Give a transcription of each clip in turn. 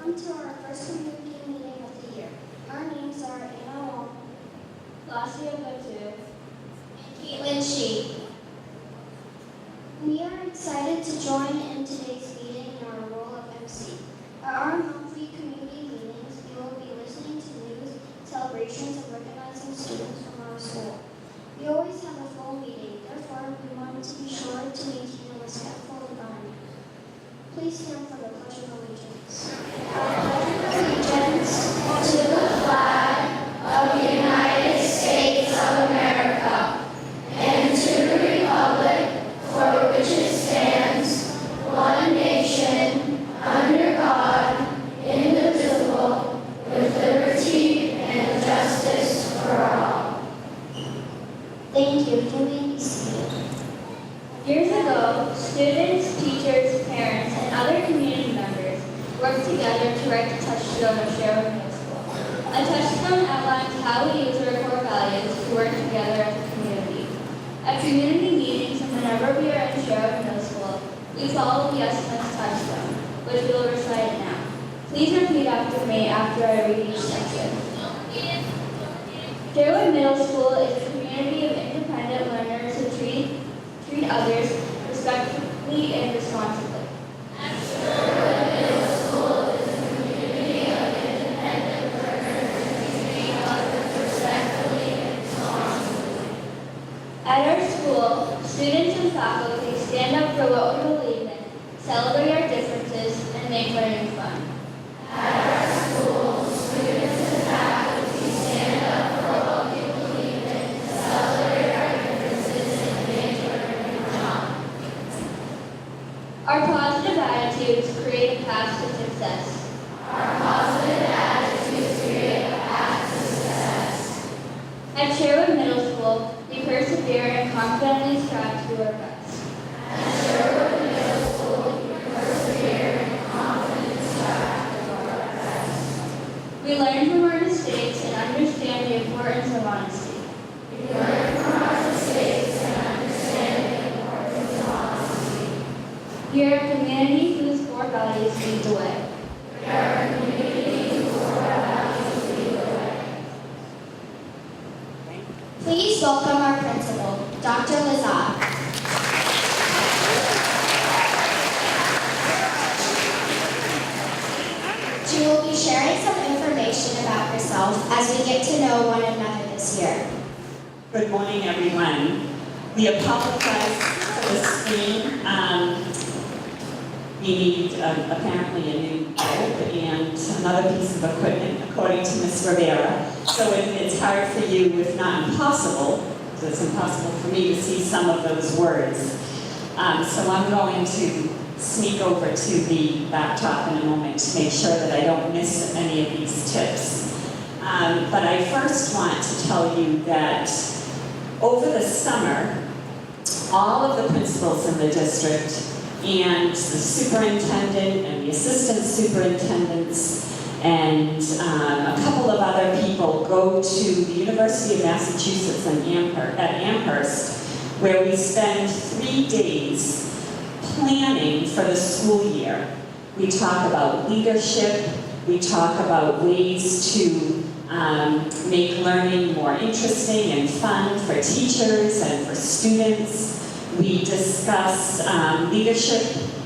Welcome to our first community meeting of the year. Our names are Anna Wong, Lasia Batu, and Caitlin Shee. We are excited to join in today's meeting in our role of MC. At our monthly community meetings, we will be listening to news, celebrations, and recognizing students from our school. We always have a full meeting, therefore we wanted to be sure to maintain a respectful environment. Please stand for the Pledge of Allegiance. I pledge allegiance to the flag of the United States of America and to the republic for which it stands, one nation, under God, indivisible, with liberty and justice for all. Thank you. You may be seated. Years ago, students, teachers, parents, and other community members worked together to write the touchstone of Sherwood Middle School. A touchstone outlines how we use our core values to work together as a community. At community meetings and whenever we are in Sherwood Middle School, we follow the estimates touchstone, which we will recite now. Please repeat after me after I read each section. Sherwood Middle School is a community of independent learners who treat others respectfully and responsibly. Sherwood Middle School is a community of independent learners who treat others respectfully and responsibly. At our school, students and faculty stand up for what we believe in, celebrate our differences, and make learning fun. At our school, students and faculty stand up for what we believe in, celebrate our differences, and make learning fun. Our positive attitudes create a path to success. Our positive attitudes create a path to success. At Sherwood Middle School, we persevere and confidently strive to do our best. At Sherwood Middle School, we persevere and confidently strive to do our best. We learn from our mistakes and understand the importance of honesty. We learn from our mistakes and understand the importance of honesty. We are a community whose core values lead the way. We are a community whose core values lead the way. Please welcome our principal, Dr. Lazat. She will be sharing some information about herself as we get to know one another this year. Good morning, everyone. We apologize for the screen. We need apparently a new bulb and another piece of equipment, according to Ms. Rivera. So it's hard for you, if not impossible, so it's impossible for me to see some of those words. So I'm going to sneak over to the laptop in a moment to make sure that I don't miss any of these tips. But I first want to tell you that over the summer, all of the principals in the district and the superintendent and the assistant superintendents and a couple of other people go to the University of Massachusetts at Amherst, where we spend 3 days planning for the school year. We talk about leadership, we talk about ways to make learning more interesting and fun for teachers and for students. We discuss leadership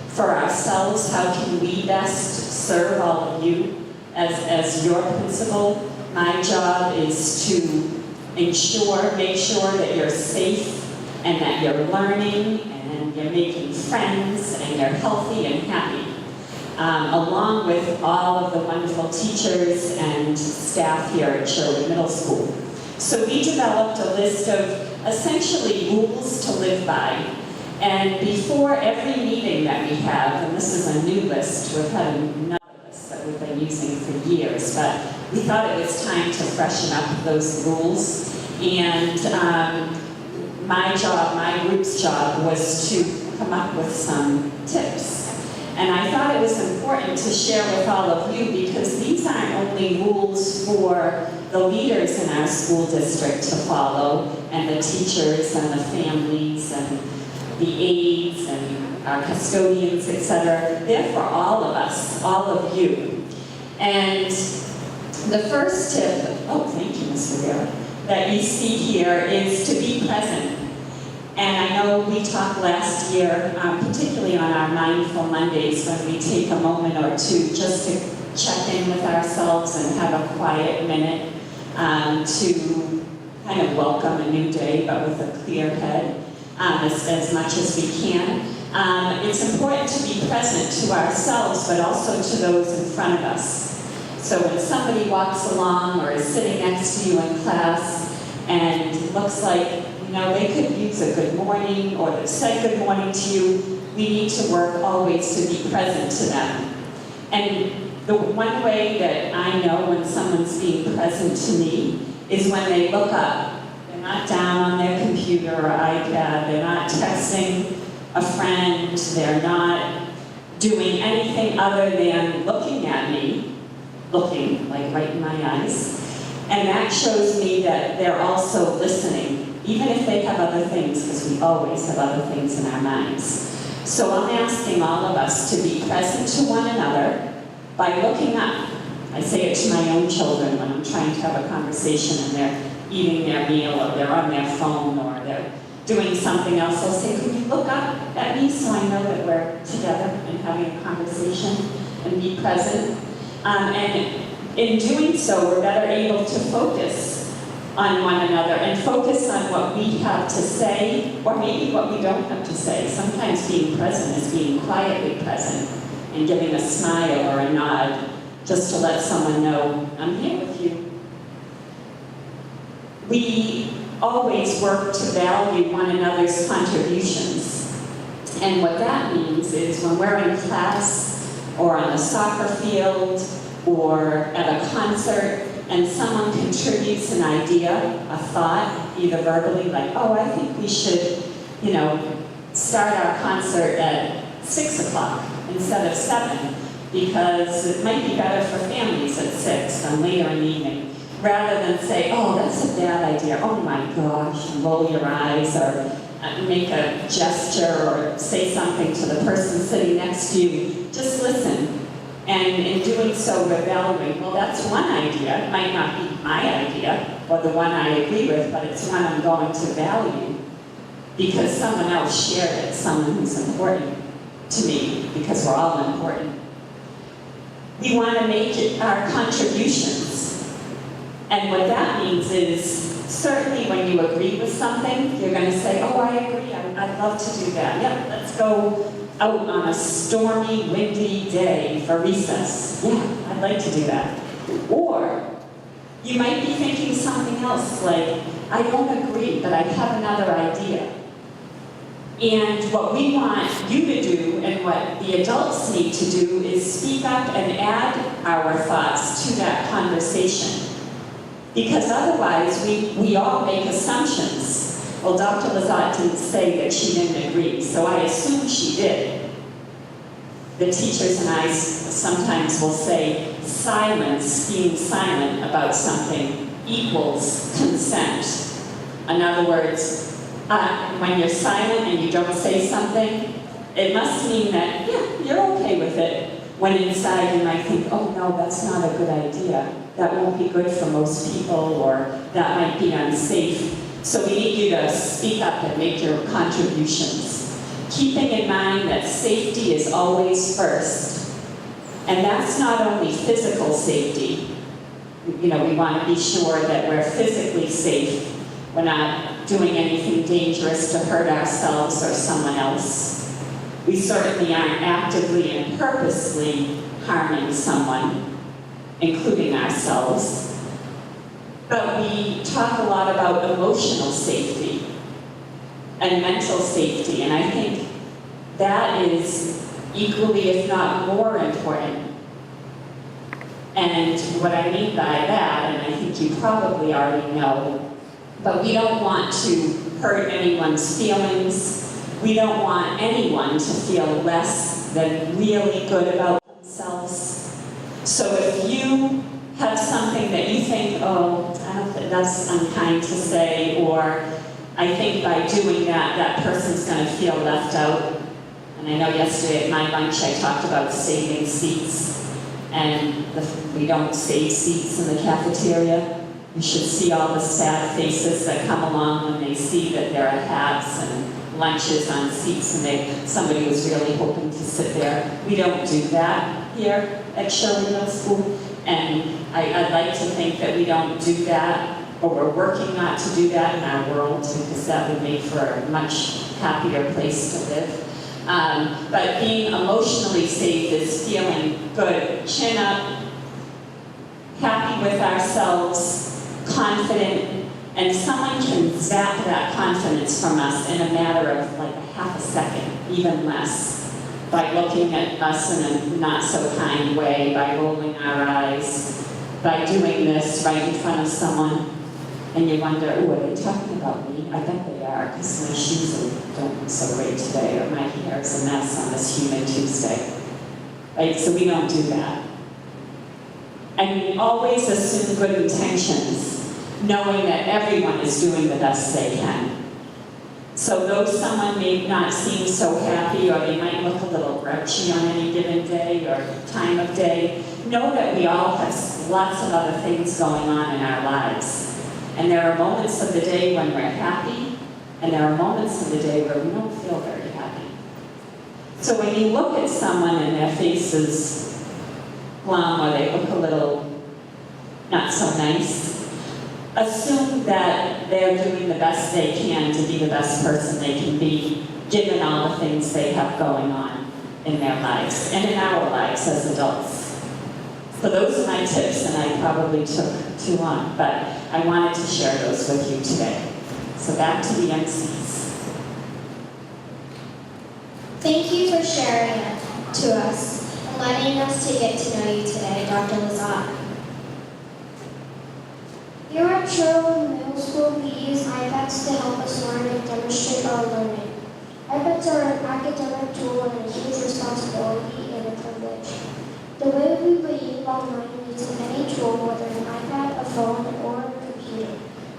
for ourselves. How can we best serve all of you as your principal? My job is to make sure that you're safe and that you're learning and you're making friends and you're healthy and happy, along with all of the wonderful teachers and staff here at Sherwood Middle School. So we developed a list of essentially rules to live by. And before every meeting that we have, and this is a new list, we've had another list that we've been using for years, but we thought it was time to freshen up those rules. And my group's job was to come up with some tips. And I thought it was important to share with all of you because these aren't only rules for the leaders in our school district to follow, and the teachers and the families and the aides and our custodians, etc. They're for all of us, all of you. And the first tip, oh, thank you, Ms. Rivera, that you see here is to be present. And I know we talked last year, particularly on our Mindful Mondays, when we take a moment or two just to check in with ourselves and have a quiet minute to kind of welcome a new day, but with a clear head as much as we can. It's important to be present to ourselves, but also to those in front of us. So when somebody walks along or is sitting next to you in class and it looks like, you know, they could use a good morning or they've said good morning to you, we need to work always to be present to them. And the one way that I know when someone's being present to me is when they look up. They're not down on their computer or iPad, they're not texting a friend, they're not doing anything other than looking at me, looking like right in my eyes. And that shows me that they're also listening, even if they have other things, because we always have other things in our minds. So I'm asking all of us to be present to one another by looking up. I say it to my own children when I'm trying to have a conversation and they're eating their meal or they're on their phone or they're doing something else. I'll say, could you look up at me so I know that we're together and having a conversation and be present? And in doing so, we're better able to focus on one another and focus on what we have to say or maybe what we don't have to say. Sometimes being present is being quietly present and giving a smile or a nod just to let someone know, I'm here with you. We always work to value one another's contributions. And what that means is when we're in class or on the soccer field or at a concert and someone contributes an idea, a thought, either verbally like, oh, I think we should, you know, start our concert at 6 o'clock instead of 7 because it might be better for families at 6 and later in the evening, rather than say, oh, that's a bad idea, oh my gosh, and roll your eyes or make a gesture or say something to the person sitting next to you. Just listen. And in doing so, we're valuing, well, that's one idea. It might not be my idea or the one I agree with, but it's one I'm going to value because someone else shared it, someone who's important to me, because we're all important. We want to make it our contributions. And what that means is, certainly when you agree with something, you're going to say, oh, I agree, I'd love to do that. Yep, let's go out on a stormy, windy day for recess. Yeah, I'd like to do that. Or you might be thinking something else, like, I don't agree, but I have another idea. And what we want you to do, and what the adults need to do, is speak up and add our thoughts to that conversation. Because otherwise, we all make assumptions. Well, Dr. Lazat didn't say that she didn't agree, so I assume she did. The teachers and I sometimes will say silence, being silent about something, equals consent. In other words, when you're silent and you don't say something, it must mean that, yeah, you're okay with it. When inside you might think, oh no, that's not a good idea. That won't be good for most people, or that might be unsafe. So we need you to speak up and make your contributions. Keeping in mind that safety is always first. And that's not only physical safety. You know, we want to be sure that we're physically safe. We're not doing anything dangerous to hurt ourselves or someone else. We certainly aren't actively and purposely harming someone, including ourselves. But we talk a lot about emotional safety and mental safety, and I think that is equally, if not more important. And what I mean by that, and I think you probably already know, but we don't want to hurt anyone's feelings. We don't want anyone to feel less than really good about themselves. So if you have something that you think, oh, I don't think that's unkind to say, or I think by doing that, that person's going to feel left out. And I know yesterday at my lunch I talked about saving seats. and we don't save seats in the cafeteria. You should see all the sad faces that come along when they see that there are hats and lunches on seats and somebody was really hoping to sit there. We don't do that here at Sherwood Middle School, and I'd like to think that we don't do that, or we're working not to do that in our world, because that would make for a much happier place to live. But being emotionally safe is feeling good, chin up, happy with ourselves, confident, and someone can zap that confidence from us in a matter of like a half a second, even less, by looking at us in a not so kind way, by rolling our eyes, by doing this right in front of someone, and you wonder, oh, are they talking about me? I bet they are, because my shoes don't look so great today, or my hair is a mess on this humid Tuesday. Right? So we don't do that. And we always assume good intentions, knowing that everyone is doing the best they can. So though someone may not seem so happy, or they might look a little grouchy on any given day or time of day, know that we all have lots of other things going on in our lives. And there are moments of the day when we're happy, and there are moments of the day where we don't feel very happy. So when you look at someone and their face is glum, or they look a little not so nice, assume that they're doing the best they can to be the best person they can be, given all the things they have going on in their lives, and in our lives as adults. So those are my tips, and I probably took too long, but I wanted to share those with you today. So back to the MCs. Thank you for sharing it to us and letting us to get to know you today, Dr. Lazat. Here at Sherwood Middle School, we use iPads to help us learn and demonstrate our learning. iPads are an academic tool and a huge responsibility and a privilege. The way we behave online using any tool, whether an iPad, a phone, or a computer,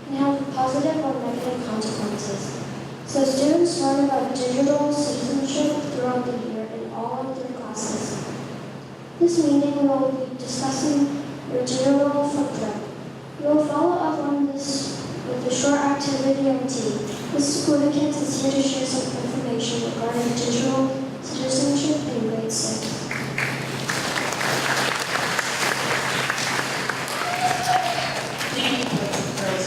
can have positive or negative consequences. So students learn about digital citizenship throughout the year in all of their classes. This meeting we will be discussing your digital footprint. We will follow up on this with a short activity on T. Mrs. Gudikins is here to share some information regarding digital citizenship in grade 6.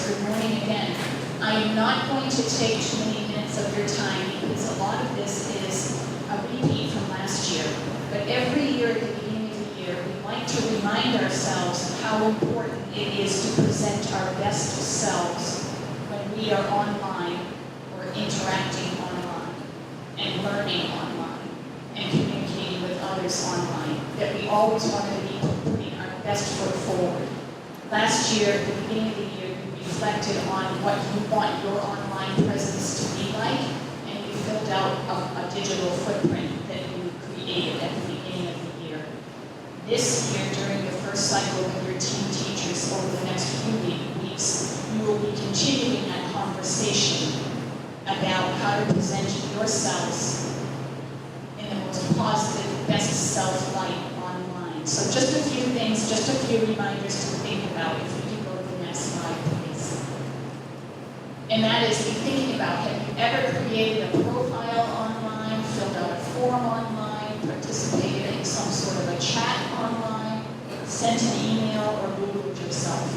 Good morning again. I am not going to take too many minutes of your time because a lot of this is a repeat from last year. But every year at the beginning of the year, we like to remind ourselves of how important it is to present our best selves when we are online or interacting online and learning online and communicating with others online. That we always want to be putting our best foot forward. Last year, at the beginning of the year, we reflected on what you want your online presence to be like, and you filled out a digital footprint that you created at the beginning of the year. This year, during the first cycle with your team teachers over the next few weeks, you will be continuing that conversation about how to present yourselves in the most positive, best self-light online. So just a few things, just a few reminders to think about. If you can go to the next slide, please. And that is, be thinking about, have you ever created a profile online, filled out a form online, participated in some sort of a chat online, sent an email, or Googled yourself?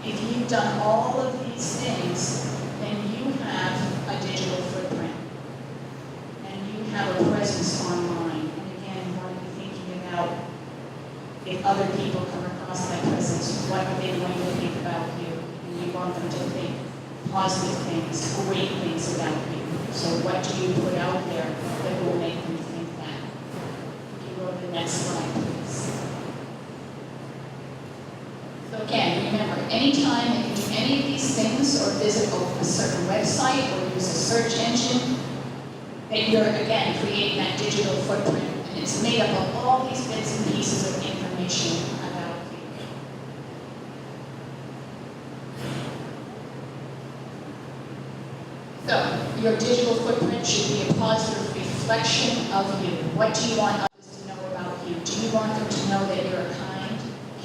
If you've done all of these things, then you have a digital footprint. And you have a presence online. And again, you want to be thinking about, if other people come across that presence, what are they going to think about you? And you want them to think positive things, great things about you. So what do you put out there that will make them think that? Can you go to the next slide, please? So again, remember, anytime that you do any of these things or visit a certain website or use a search engine, that you're, again, creating that digital footprint. And it's made up of all these bits and pieces of information about you. So, your digital footprint should be a positive reflection of you. What do you want others to know about you? Do you want them to know that you're a kind,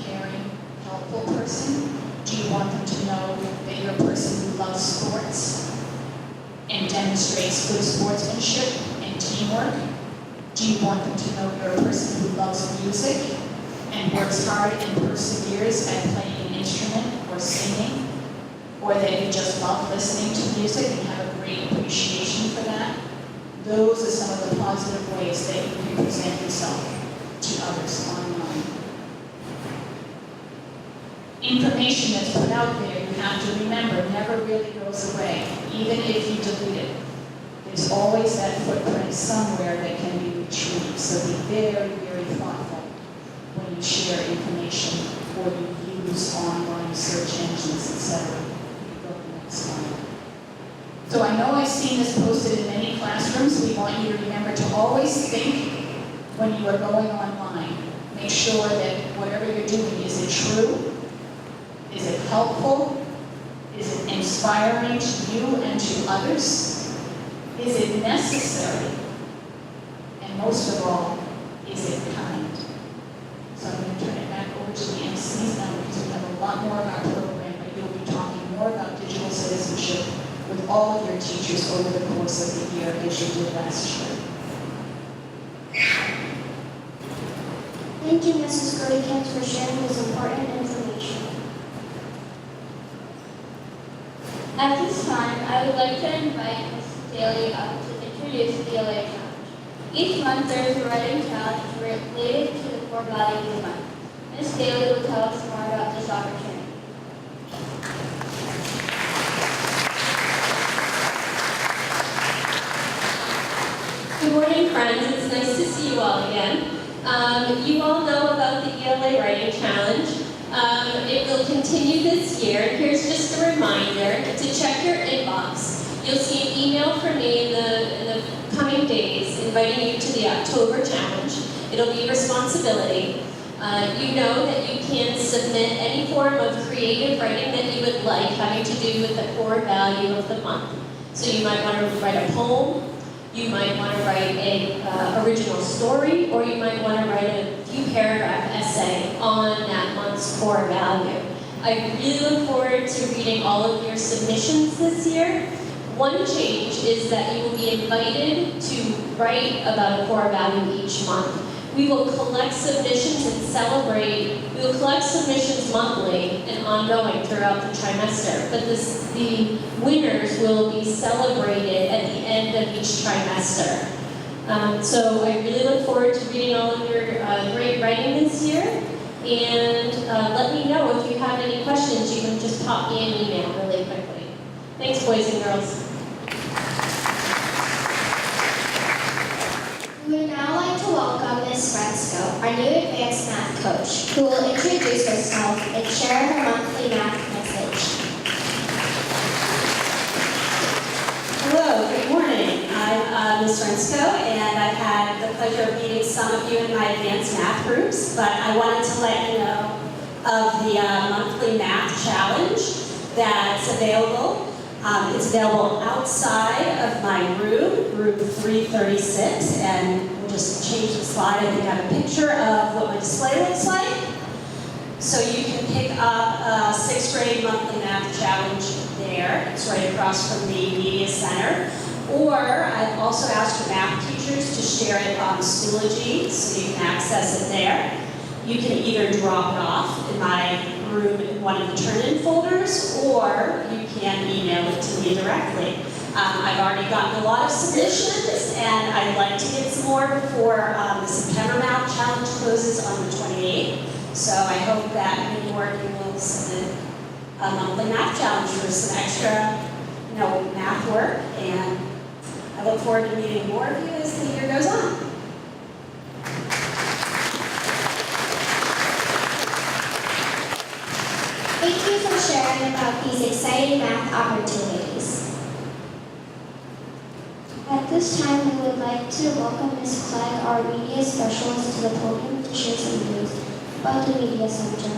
caring, helpful person? Do you want them to know that you're a person who loves sports and demonstrates good sportsmanship and teamwork? Do you want them to know you're a person who loves music and works hard and perseveres at playing an instrument or singing? Or that you just love listening to music and have a great appreciation for that? Those are some of the positive ways that you can present yourself to others online. Information that's put out there, you have to remember, never really goes away, even if you delete it. There's always that footprint somewhere that can be retrieved, so be very, very thoughtful when you share information or you use online search engines, etc. Go to the next slide. So I know I've seen this posted in many classrooms. We want you to remember to always think when you are going online. Make sure that whatever you're doing, is it true? Is it helpful? Is it inspiring to you and to others? Is it necessary? And most of all, is it kind? So I'm going to turn it back over to the MCs now because we have a lot more of our program, but you'll be talking more about digital citizenship with all of your teachers over the course of the year as you did last year. Thank you, Mrs. Grotykins, for sharing this important information. At this time, I would like to invite Mrs. Daly up to introduce the ELA Challenge. Each month there is a writing challenge related to the core values of the month. Ms. Daly will tell us more about this opportunity. Good morning, friends. It's nice to see you all again. You all know about the ELA Writing Challenge. It will continue this year. Here's just a reminder to check your inbox. You'll see an email from me in the coming days inviting you to the October Challenge. It'll be responsibility. You know that you can submit any form of creative writing that you would like having to do with the core value of the month. So you might want to write a poem, you might want to write an original story, or you might want to write a few paragraph essay on that month's core value. I really look forward to reading all of your submissions this year. One change is that you will be invited to write about a core value each month. We will collect submissions and celebrate. We will collect submissions monthly and ongoing throughout the trimester, but the winners will be celebrated at the end of each trimester. So I really look forward to reading all of your great writing this year, and let me know if you have any questions. You can just pop me an email really quickly. Thanks, boys and girls. We would now like to welcome Ms. Fresco, our new advanced math coach, who will introduce herself and share her monthly math message. Hello, good morning. I'm Ms. Fresco, and I've had the pleasure of meeting some of you in my advanced math groups, but I wanted to let you know of the monthly math challenge that's available. It's available outside of my room 336, and we'll just change the slide. I think I have a picture of what my display looks like. So you can pick up a 6th grade monthly math challenge there. It's right across from the Media Center. Or I've also asked for math teachers to share it on Schoology, so you can access it there. You can either drop it off in my room in one of the turn-in folders, or you can email it to me directly. I've already gotten a lot of submissions, and I'd like to get some more before the September Math Challenge closes on the 28th. So I hope that many more of you will submit a monthly math challenge for some extra, math work, and I look forward to meeting more of you as the year goes on. Thank you for sharing about these exciting math opportunities. At this time, we would like to welcome Ms. Clegg, our media specialist, to the podium to share some news about the Media Center.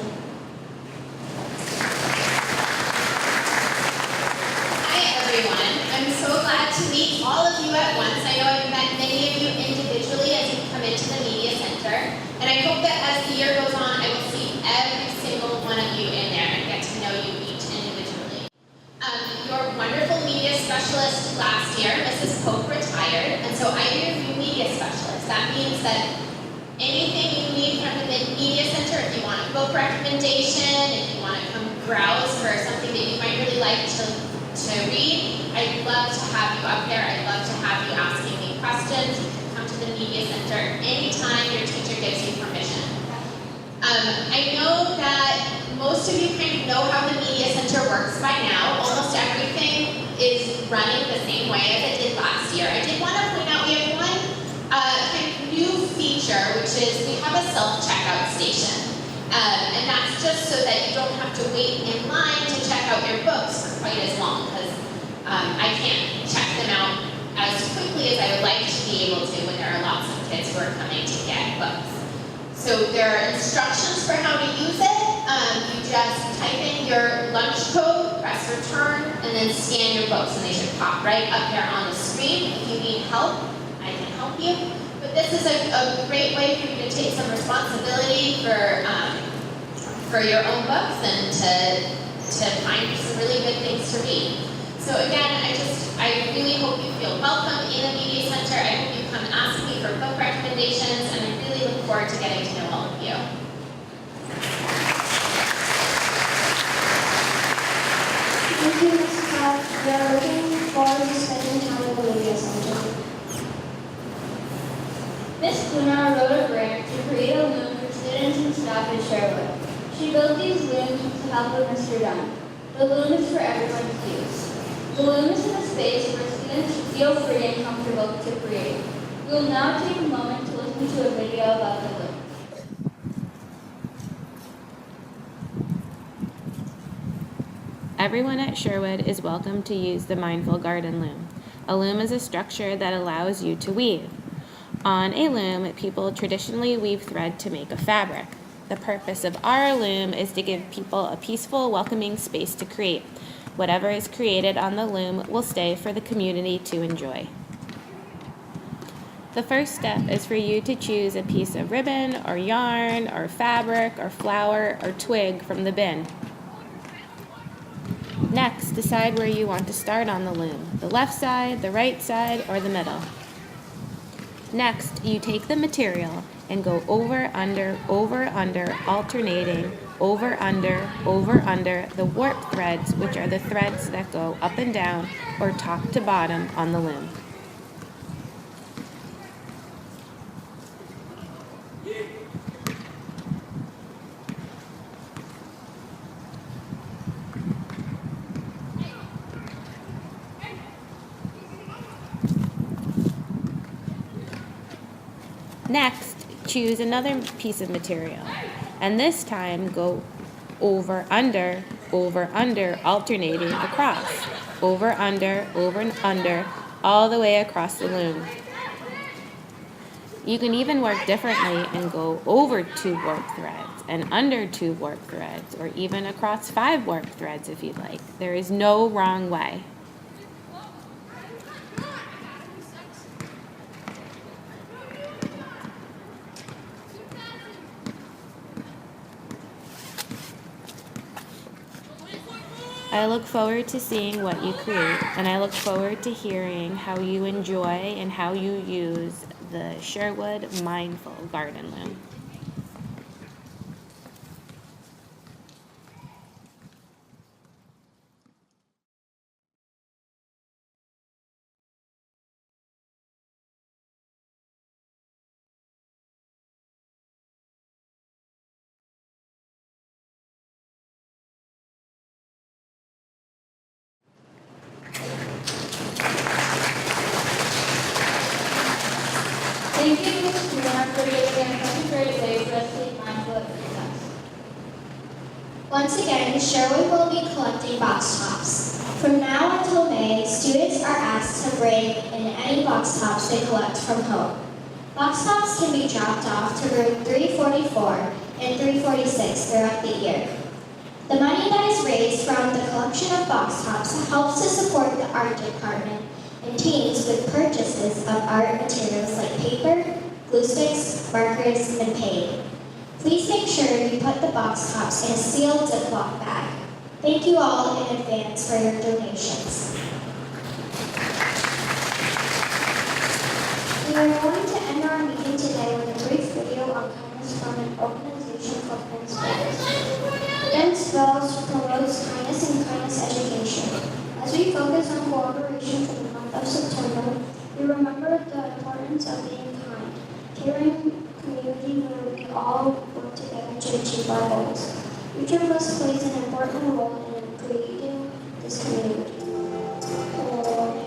Hi everyone. I'm so glad to meet all of you at once. I know I've met many of you individually as you come into the Media Center, and I hope that as the year goes on, I will see every that anything you need from the Media Center, if you want a book recommendation, if you want to come browse for something that you might really like to read, I'd love to have you up there. I'd love to have you asking me questions. You can come to the Media Center anytime your teacher gives you permission. I know that most of you kind of know how the Media Center works by now. Almost everything is running the same way as it did last year. I did want to point out we have one kind of new feature, which is we have a self-checkout station. And that's just so that you don't have to wait in line to check out your books for quite as long, because I can't check them out as quickly as I would like to be able to when there are lots of kids who are coming to get books. So there are instructions for how to use it. You just type in your lunch code, press return, and then scan your books, and they should pop right up there on the screen. If you need help, I can help you. But this is a great way for you to take some responsibility for your own books and to find some really good things to read. So again, I really hope you feel welcome in the Media Center. I hope you come ask me for book recommendations, and I really look forward to getting to know all of you. Thank you, Ms. Pratt. We are looking forward to spending time in the Media Center. Ms. Kuna wrote a grant to create a loom for students and staff at Sherwood. She built these looms with the help of Mr. Dunn. The loom is for everyone to use. The loom is in a space where students feel free and comfortable to create. We will now take a moment to listen to a video about the loom. Everyone at Sherwood is welcome to use the Mindful Garden Loom. A loom is a structure that allows you to weave. On a loom, people traditionally weave thread to make a fabric. The purpose of our loom is to give people a peaceful, welcoming space to create. Whatever is created on the loom will stay for the community to enjoy. The first step is for you to choose a piece of ribbon or yarn or fabric or flower or twig from the bin. Next, decide where you want to start on the loom, the left side, the right side, or the middle. Next, you take the material and go over, under, alternating, over, under the warp threads, which are the threads that go up and down or top to bottom on the loom. Next, choose another piece of material, and this time go over, under, alternating across, over, under, all the way across the loom. You can even work differently and go over 2 warp threads and under 2 warp threads, or even across 5 warp threads if you'd like. There is no wrong way. I look forward to seeing what you create, and I look forward to hearing how you enjoy and how you use the Sherwood Mindful Garden Loom. Thank you, Ms. Kuna, for giving us such a great way for us to be mindful of success. Once again, Sherwood will be collecting box tops. From now until May, students are asked to bring in any box tops they collect from home. Box tops can be dropped off to room 344 and 346 throughout the year. The money that is raised from the collection of box tops helps to support the art department and teams with purchases of art materials like paper, glue sticks, markers, and paint. Please make sure you put the box tops in a sealed Ziploc bag. Thank you all in advance for your donations. We are going to end our our meeting today with a brief video on kindness from an organization called Friends Bells. Friends Bells promotes kindness and kindness education. As we focus on cooperation for the month of September, we remember the importance of being kind, caring community where we all work together to achieve our goals. Each of us plays an important role in creating this community.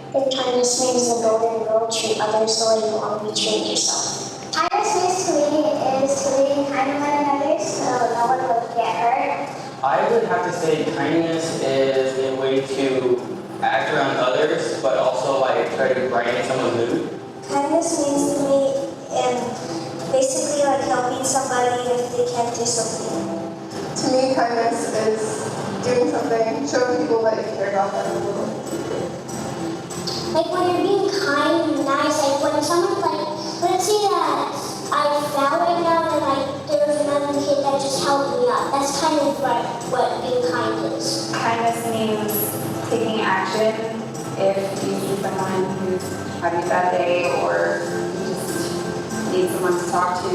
And kindness means the golden rule: treat others the way you want to be treated yourself. Kindness means to me is to be kind to one another so no one will get hurt. I would have to say kindness is a way to act around others, but also like try to brighten someone's mood. Kindness means to me basically like helping somebody if they can't do something. To me, kindness is doing something, showing people that you care about them a little. Like when you're being kind and nice, like when someone let's say that I fell right now and there was another kid that just helped me up. That's kind of what being kind is. Kindness means taking action if you see someone who's having a bad day or you just need someone to talk to.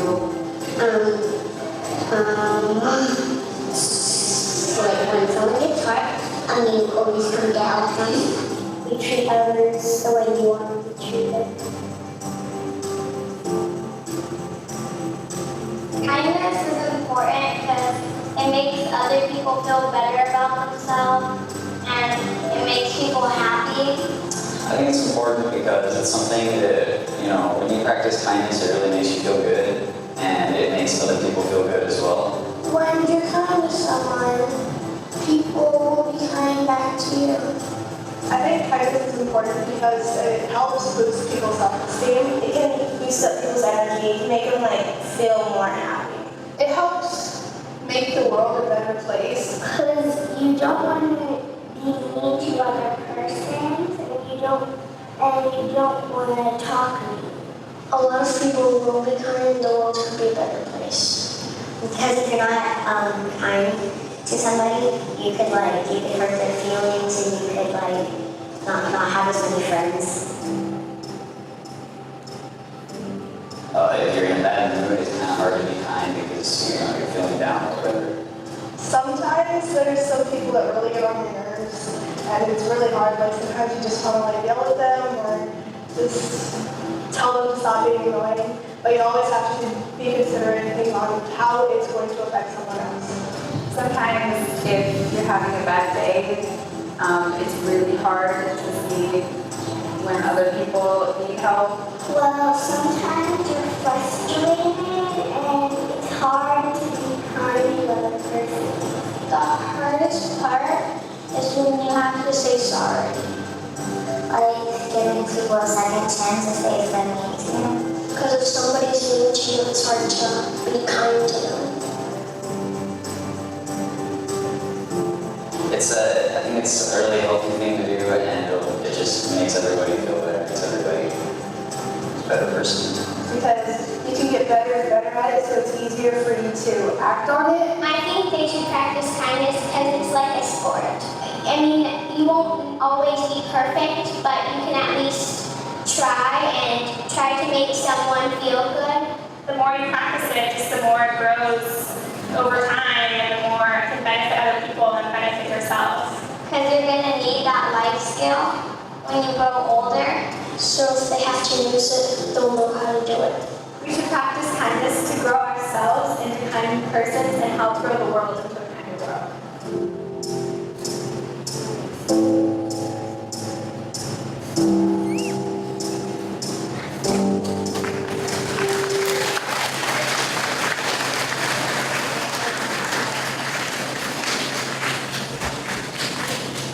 Like when someone gets hurt, you always come down and you treat others the way you want to be treated. Kindness is important because it makes other people feel better about themselves and it makes people happy. I think it's important because it's something that, when you practice kindness, it really makes you feel good, and it makes other people feel good as well. When you're kind to someone, people will be kind back to you. I think kindness is important because it helps boost people's self-esteem. It can boost up people's energy, make them feel more happy. It helps make the world a better place. Because you don't want to be mean to other persons, and you don't want to talk mean. A lot of people will be kind, the world could be a better place. Because if you're not kind to somebody, you could hurt their feelings, and you could not have as many friends. If you're in a bad mood, it's kind of hard to be kind because you're feeling down or whatever. Sometimes there's some people that really get on your nerves, and it's really hard. Like sometimes you just want to yell at them or just tell them to stop being annoying. But you always have to be considerate and think on how it's going to affect someone else. Sometimes if you're having a bad day, it's really hard to see when other people need help. Well, sometimes you're frustrated and it's hard to be kind to other person. The hardest part is when you have to say sorry. Like giving people a second chance if they've been mean to you. Because if somebody's mean to you, it's hard to be kind to them. I think it's a really healthy thing to do, and it just makes everybody feel better. It makes everybody a better person. Because you can get better and better at it, so it's easier for you to act on it. I think they should practice kindness because it's like a sport. I mean, you won't always be perfect, but you can at least try to make someone feel good. The more you practice it, just the more it grows over time, and the more it can benefit other people and benefit yourself. Because you're going to need that life skill when you grow older. So if they have to use it, they'll know how to do it. We should practice kindness to grow ourselves into kind persons and help grow the world into a kinder world.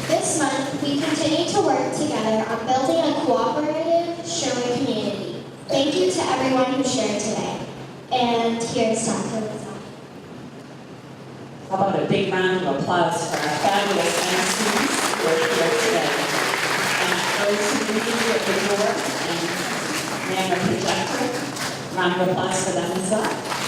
This month, we continue to work together on building a cooperative Sherwood community. Thank you to everyone who shared today. And here's Dr. Rizzo. How about a big round of applause for our fabulous science students who are here today. And those who meet you at the door and ran the projector, round of applause for them as well.